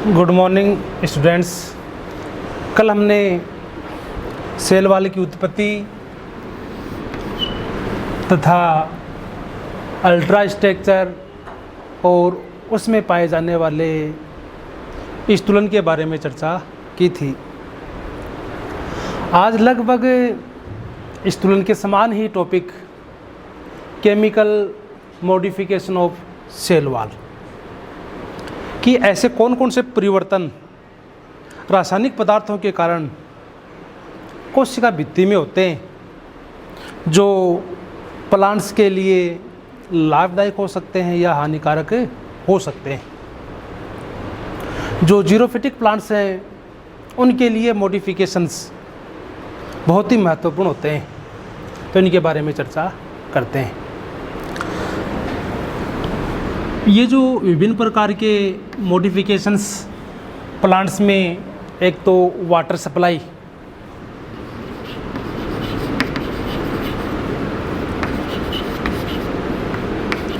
Good morning students. कल हमने cell wall की उत्पत्ति तथा अल्ट्रा स्ट्रक्चर और उसमें पाए जाने वाले स्थूलन के बारे में चर्चा की थी। आज लगभग स्थूलन के समान ही topic chemical modification of cell wall कि ऐसे कौन कौन से परिवर्तन रासायनिक पदार्थों के कारण कोशिका भित्ति में होते हैं जो प्लांट्स के लिए लाभदायक हो सकते हैं या हानिकारक हो सकते हैं। जो जीरोफिटिक प्लांट्स हैं उनके लिए मॉडिफिकेशंस बहुत ही महत्वपूर्ण होते हैं, तो इनके बारे में चर्चा करते हैं। ये जो विभिन्न प्रकार के मॉडिफिकेशंस प्लांट्स में, एक तो वाटर सप्लाई,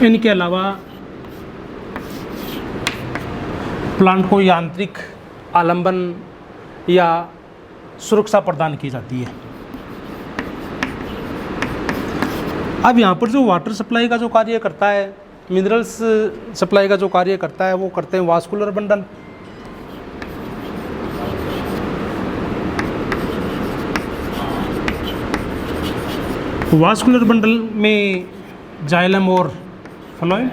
इनके अलावा प्लांट को यांत्रिक आलंबन या सुरक्षा प्रदान की जाती है। अब यहाँ पर जो वाटर सप्लाई का जो कार्य करता है, मिनरल्स सप्लाई का जो कार्य करता है, वो करते हैं वास्कुलर बंडल। वास्कुलर बंडल में जाइलम और फ्लोएम,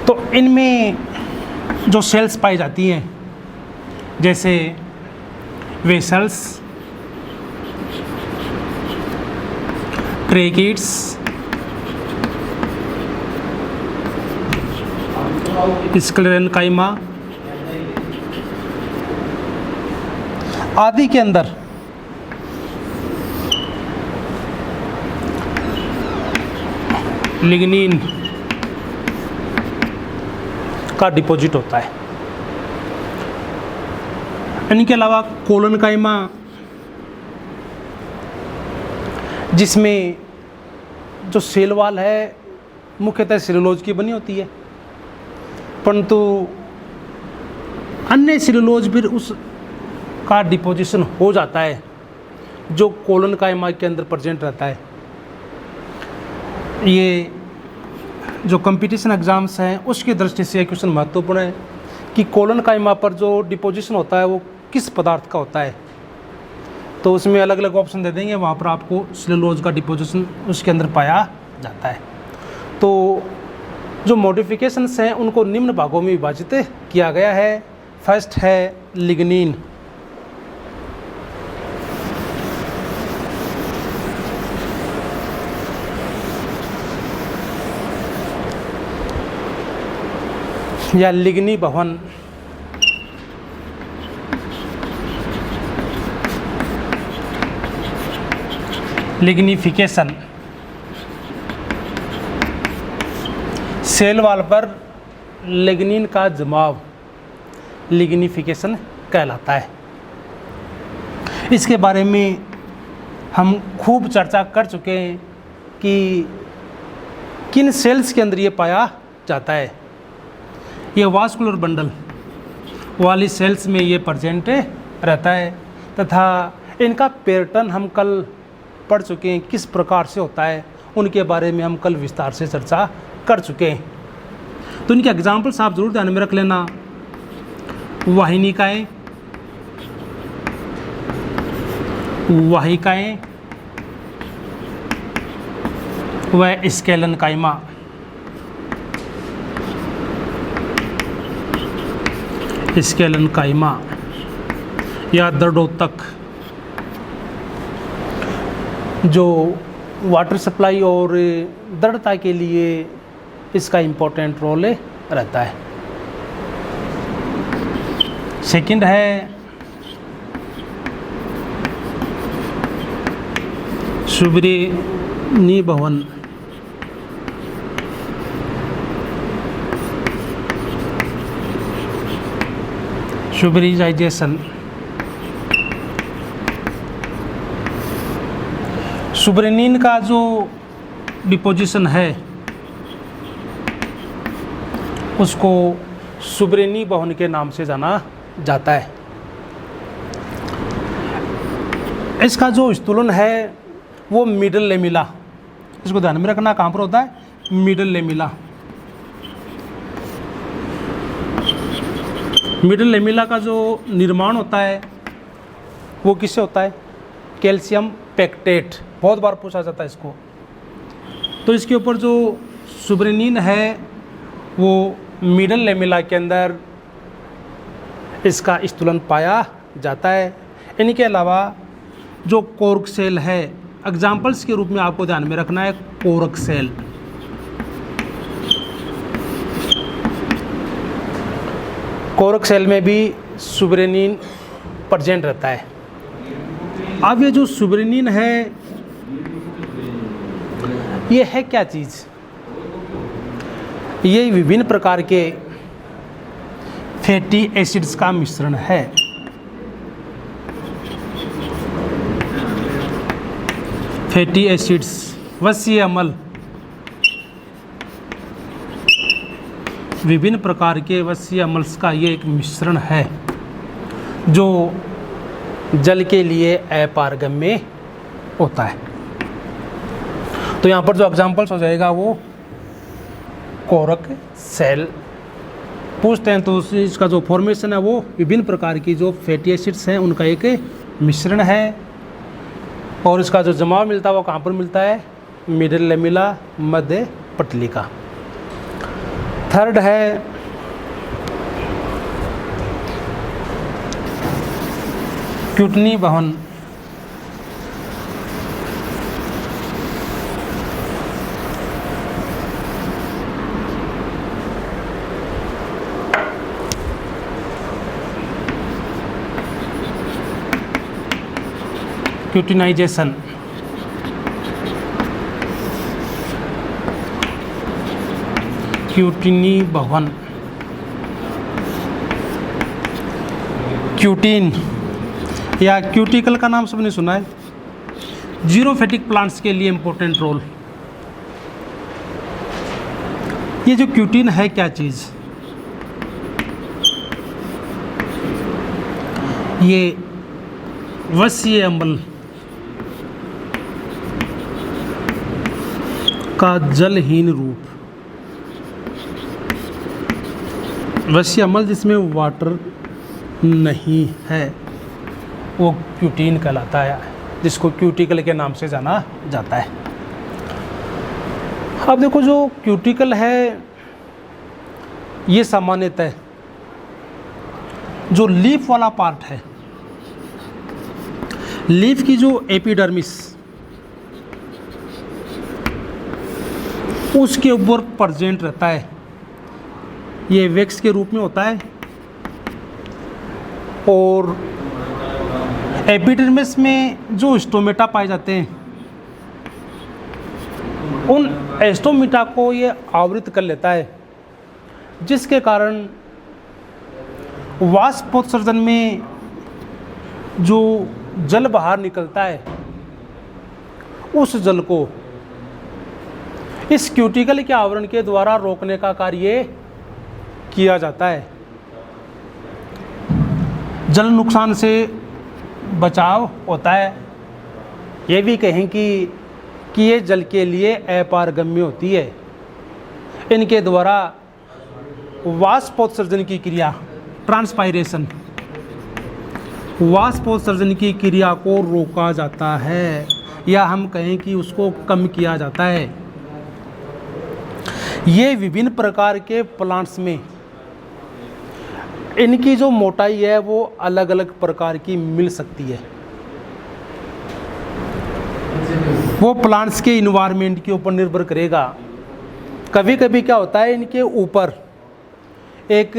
तो इनमें जो सेल्स पाई जाती हैं जैसे वेसल्स, ट्रेकिड्स, स्क्लेरेन्काइमा आदि के अंदर लिग्निन का डिपॉजिट होता है। इनके अलावा कोलोनकाइमा, जिसमें जो सेल वॉल है मुख्यतः सेलुलोज की बनी होती है, परंतु अन्य सेलुलोज भी उस का डिपोजिशन हो जाता है जो कोलोनकाइमा के अंदर प्रेजेंट रहता है। ये जो कंपटीशन एग्ज़ाम्स हैं उसकी दृष्टि से क्वेश्चन महत्वपूर्ण है कि कोलोनकाइमा पर जो डिपोजिशन होता है वो किस पदार्थ का होता है, तो उसमें अलग अलग ऑप्शन दे देंगे, वहाँ पर आपको सेलुलोज का डिपोजिशन उसके अंदर पाया जाता है। तो जो मॉडिफिकेशंस हैं उनको निम्न भागों में विभाजित किया गया है। फर्स्ट है लिग्निन। या लिग्नी भवन, लिग्निफिकेशन, सेल वॉल पर लिग्निन का जमाव लिग्निफिकेशन कहलाता है। इसके बारे में हम खूब चर्चा कर चुके हैं कि किन सेल्स के अंदर ये पाया जाता है। ये वास्कुलर बंडल वाली सेल्स में ये प्रेजेंट रहता है तथा इनका पैटर्न हम कल पढ़ चुके हैं, किस प्रकार से होता है उनके बारे में हम कल विस्तार से चर्चा कर चुके हैं। तो इनके एग्जाम्पल्स आप जरूर ध्यान में रख लेना। वाहिनिकाएँ, वाहिकाएँ व स्केलेन्काइमा। स्केलेन्काइमा या दृढ़ोतक, जो वाटर सप्लाई और दृढ़ता के लिए इसका इम्पोर्टेंट रोल रहता है। सेकंड है सुब्रेनी भवन। सुब्रिजाइजेशन, सुब्रेनिन का जो डिपोजिशन है उसको सुब्रेनी भवन के नाम से जाना जाता है। इसका जो स्थूलन है वो मिडल लेमिला, इसको ध्यान में रखना, कहाँ पर होता है? Middle lamella. मिडल लेमिला का जो निर्माण होता है वो किससे होता है? कैल्शियम पेक्टेट, बहुत बार पूछा जाता है इसको। तो इसके ऊपर जो सुब्रेनिन है वो मिडल लेमिला के अंदर इसका स्थूलन पाया जाता है। इनके अलावा जो कोर्क सेल है, एग्जाम्पल्स के रूप में आपको ध्यान में रखना है कोर्क सेल। कोर्क सेल में भी सुब्रेनिन प्रेजेंट रहता है। अब ये जो सुब्रेनिन है ये है क्या चीज़? ये विभिन्न प्रकार के फैटी एसिड्स का मिश्रण है। फैटी एसिड्स, वसीय अम्ल, विभिन्न प्रकार के वसीय अम्ल्स का ये एक मिश्रण है जो जल के लिए अपारगम्य होता है। तो यहाँ पर जो एग्जाम्पल्स हो जाएगा वो कोरक सेल पूछते हैं, तो इसका जो फॉर्मेशन है वो विभिन्न प्रकार की जो फैटी एसिड्स हैं उनका एक मिश्रण है। और इसका जो जमाव मिलता है वो कहाँ पर मिलता है? मिडल लेमिला, मध्य पटलिका। थर्ड है क्यूटनी भवन। क्यूटिनाइजेशन, क्यूटिनी भवन, क्यूटीन या क्यूटिकल का नाम सबने सुना है। जीरोफेटिक प्लांट्स के लिए इंपॉर्टेंट रोल। ये जो क्यूटीन है क्या चीज़? ये वसीय अम्ल का जलहीन रूप, वसीय अम्ल जिसमें वाटर नहीं है वो क्यूटीन कहलाता है, जिसको क्यूटिकल के नाम से जाना जाता है। अब देखो जो क्यूटिकल है ये सामान्यतः जो लीफ वाला पार्ट है, लीफ की जो एपिडर्मिस उसके ऊपर प्रेजेंट रहता है। ये वैक्स के रूप में होता है और एपिडर्मिस में जो स्टोमेटा पाए जाते हैं उन स्टोमेटा को ये आवृत कर लेता है, जिसके कारण वाष्पोत्सर्जन में जो जल बाहर निकलता है उस जल को इस क्यूटिकल के आवरण के द्वारा रोकने का कार्य किया जाता है। जल नुकसान से बचाव होता है। ये भी कहें कि ये जल के लिए अपारगम्य होती है। इनके द्वारा वाष्पोत्सर्जन की क्रिया, ट्रांसपायरेशन, वाष्पोत्सर्जन की क्रिया को रोका जाता है या हम कहें कि उसको कम किया जाता है। ये विभिन्न प्रकार के प्लांट्स में इनकी जो मोटाई है वो अलग अलग प्रकार की मिल सकती है। वो प्लांट्स के इन्वायरमेंट के ऊपर निर्भर करेगा। कभी कभी क्या होता है, इनके ऊपर एक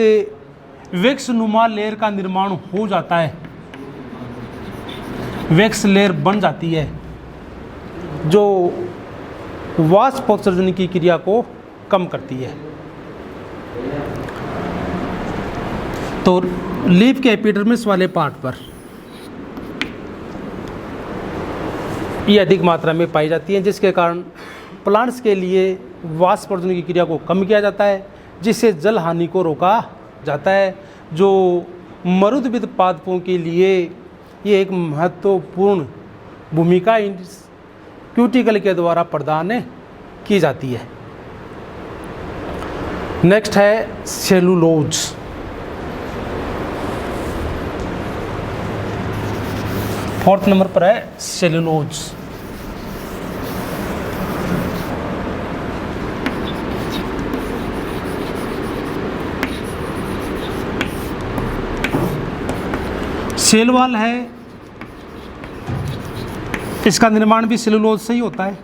वैक्स नुमा लेयर का निर्माण हो जाता है, वैक्स लेयर बन जाती है जो वाष्पोत्सर्जन की क्रिया को कम करती है। तो लीफ के एपिडर्मिस वाले पार्ट पर ये अधिक मात्रा में पाई जाती है, जिसके कारण प्लांट्स के लिए वाष्पोत्सर्जन की क्रिया को कम किया जाता है, जिससे जल हानि को रोका जाता है, जो मरुदविद पादपों के लिए ये एक महत्वपूर्ण भूमिका इस क्यूटिकल के द्वारा प्रदान की जाती है। नेक्स्ट है सेलुलोज। फोर्थ नंबर पर है सेलुलोज। सेल वॉल है, इसका निर्माण भी सेलुलोज से ही होता है।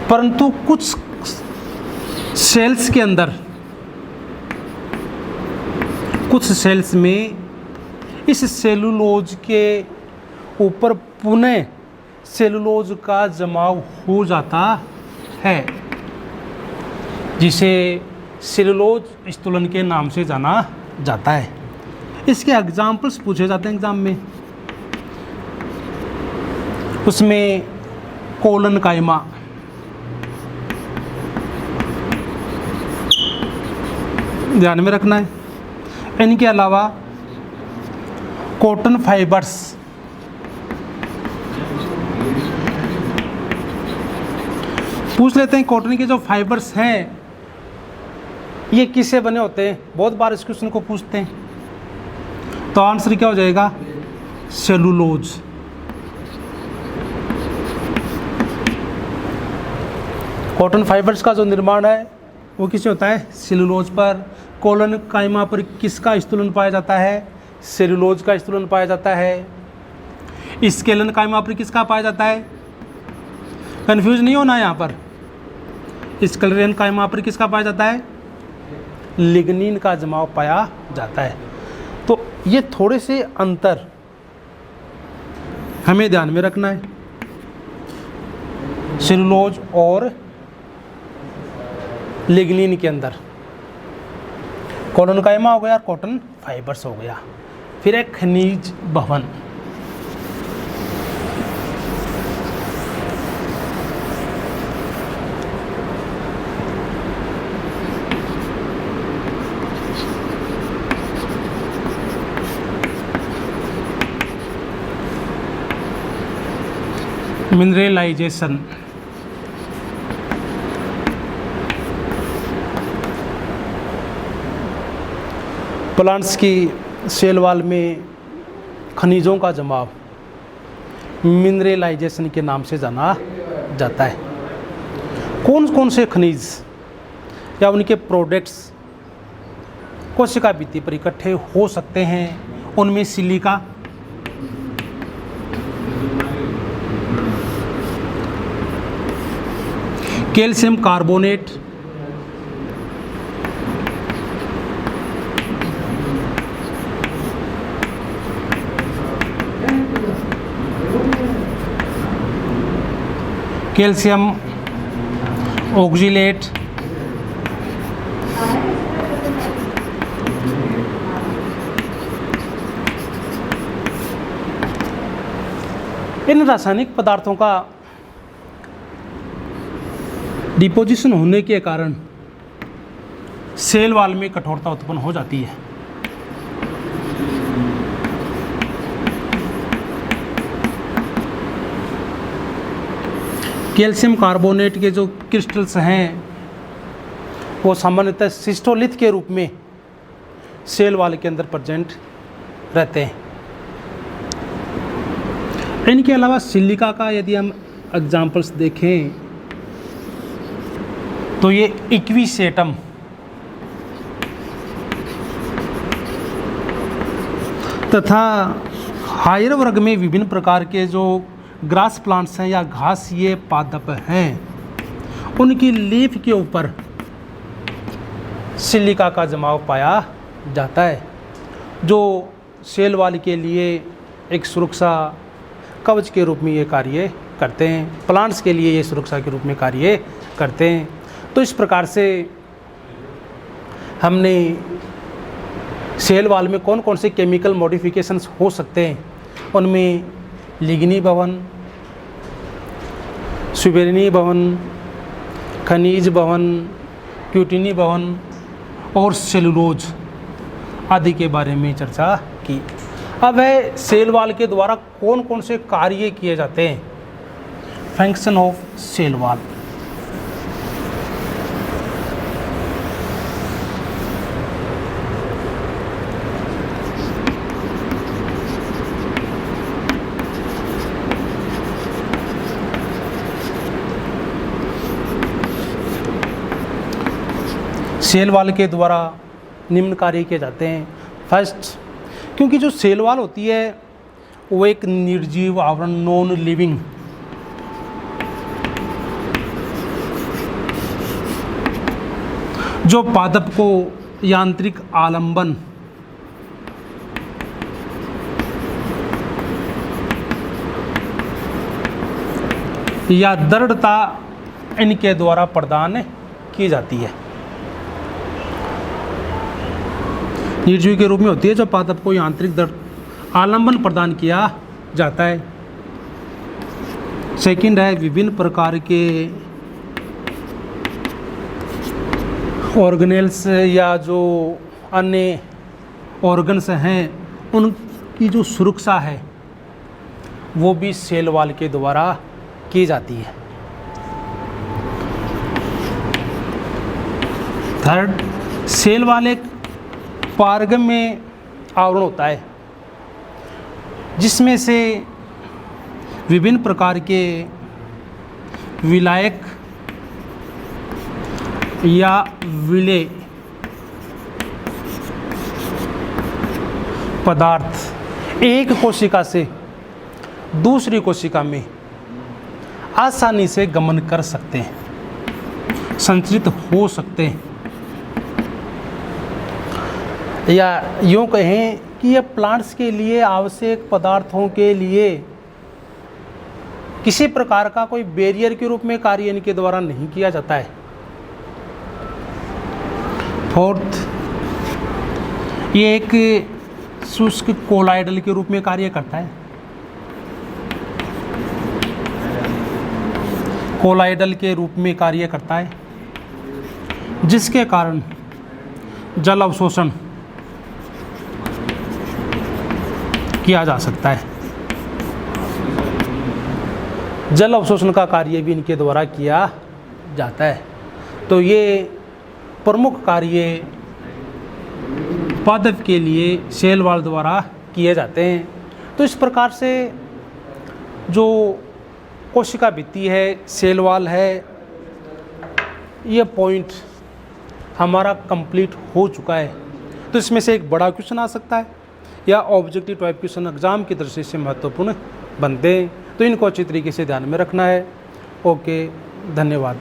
परंतु कुछ सेल्स के अंदर, कुछ सेल्स में इस सेलुलोज के ऊपर पुनः सेलुलोज का जमाव हो जाता है, जिसे सेलुलोज स्थूलन के नाम से जाना जाता है। इसके एग्जाम्पल्स पूछे जाते हैं एग्जाम में, उसमें कोलन कायमा, ध्यान में रखना है। इनके अलावा कॉटन फाइबर्स, पूछ लेते हैं कॉटन के जो फाइबर्स हैं ये किससे बने होते हैं, बहुत बार इस क्वेश्चन को पूछते हैं। तो आंसर क्या हो जाएगा, सेलुलोज। कॉटन फाइबर्स का जो निर्माण है वो किससे होता है, सेलुलोज पर। कोलन कायमा पर किसका स्थूलन पाया जाता है, सेलुलोज का स्थूलन पाया जाता है। स्केलन कायमा पर किसका पाया जाता है, कंफ्यूज नहीं होना यहाँ पर। स्केलन कायमा पर किसका पाया जाता है, लिग्निन का जमाव पाया जाता है। तो ये थोड़े से अंतर हमें ध्यान में रखना है, सेलुलोज और लिग्निन के अंदर। कोलन कायमा हो गया, कॉटन फाइबर्स हो गया। फिर एक खनिज भवन, मिनरलाइजेशन। प्लांट्स की सेल वॉल में खनिजों का जमाव मिनरलाइजेशन के नाम से जाना जाता है। कौन कौन से खनिज या उनके प्रोडक्ट्स कोशिका भित्ति पर इकट्ठे हो सकते हैं, उनमें silica, calcium carbonate, calcium oxalate, इन रासायनिक पदार्थों का डिपोजिशन होने के कारण सेल वॉल में कठोरता उत्पन्न हो जाती है। कैल्शियम कार्बोनेट के जो क्रिस्टल्स हैं वो सामान्यतः सिस्टोलिथ के रूप में सेल वॉल के अंदर प्रेजेंट रहते हैं। इनके अलावा सिलिका का यदि हम एग्जाम्पल्स देखें तो ये इक्विसेटम, तथा हायर वर्ग में विभिन्न प्रकार के जो ग्रास प्लांट्स हैं या घासीय पादप हैं, उनकी लीफ के ऊपर सिलिका का जमाव पाया जाता है, जो सेल वॉल के लिए एक सुरक्षा कवच के रूप में ये कार्य करते हैं, प्लांट्स के लिए ये सुरक्षा के रूप में कार्य करते हैं। तो इस प्रकार से हमने सेल वॉल में कौन कौन से केमिकल मॉडिफिकेशंस हो सकते हैं, उनमें लिग्नी भवन, सुबेरिनी भवन, खनिज भवन, क्यूटिनी भवन और सेलुलोज आदि के बारे में चर्चा की। अब है सेल वॉल के द्वारा कौन कौन से कार्य किए जाते हैं। Function of cell wall. Cell wall के द्वारा निम्न कार्य किए जाते हैं। फर्स्ट, क्योंकि जो सेल वॉल होती है वो एक निर्जीव आवरण, नॉन लिविंग, जो पादप को यांत्रिक आलंबन या दृढ़ता इनके द्वारा प्रदान की जाती है। निर्जीव के रूप में होती है जो पादप को यांत्रिक आलंबन प्रदान किया जाता है। सेकंड है विभिन्न प्रकार के ऑर्गेनेल्स या जो अन्य ऑर्गन्स हैं उनकी जो सुरक्षा है वो भी सेल वॉल के द्वारा की जाती है। थर्ड, सेल वॉल एक पारगम्य आवरण होता है जिसमें से विभिन्न प्रकार के विलायक या विलेय पदार्थ एक कोशिका से दूसरी कोशिका में आसानी से गमन कर सकते हैं, संचरित हो सकते हैं, या यूँ कहें कि ये प्लांट्स के लिए आवश्यक पदार्थों के लिए किसी प्रकार का कोई बैरियर के रूप में कार्य इनके द्वारा नहीं किया जाता है। फोर्थ, ये एक शुष्क कोलाइडल के रूप में कार्य करता है। कोलाइडल के रूप में कार्य करता है जिसके कारण जल अवशोषण किया जा सकता है। जल अवशोषण का कार्य भी इनके द्वारा किया जाता है। तो ये प्रमुख कार्य पादप के लिए सेल वॉल द्वारा किए जाते हैं। तो इस प्रकार से जो कोशिका भित्ति है, सेल वॉल है, ये पॉइंट हमारा कंप्लीट हो चुका है। तो इसमें से एक बड़ा क्वेश्चन आ सकता है या ऑब्जेक्टिव टाइप क्वेश्चन एग्जाम की दृष्टि से महत्वपूर्ण बनते हैं। तो इनको अच्छी तरीके से ध्यान में रखना है। ओके, धन्यवाद।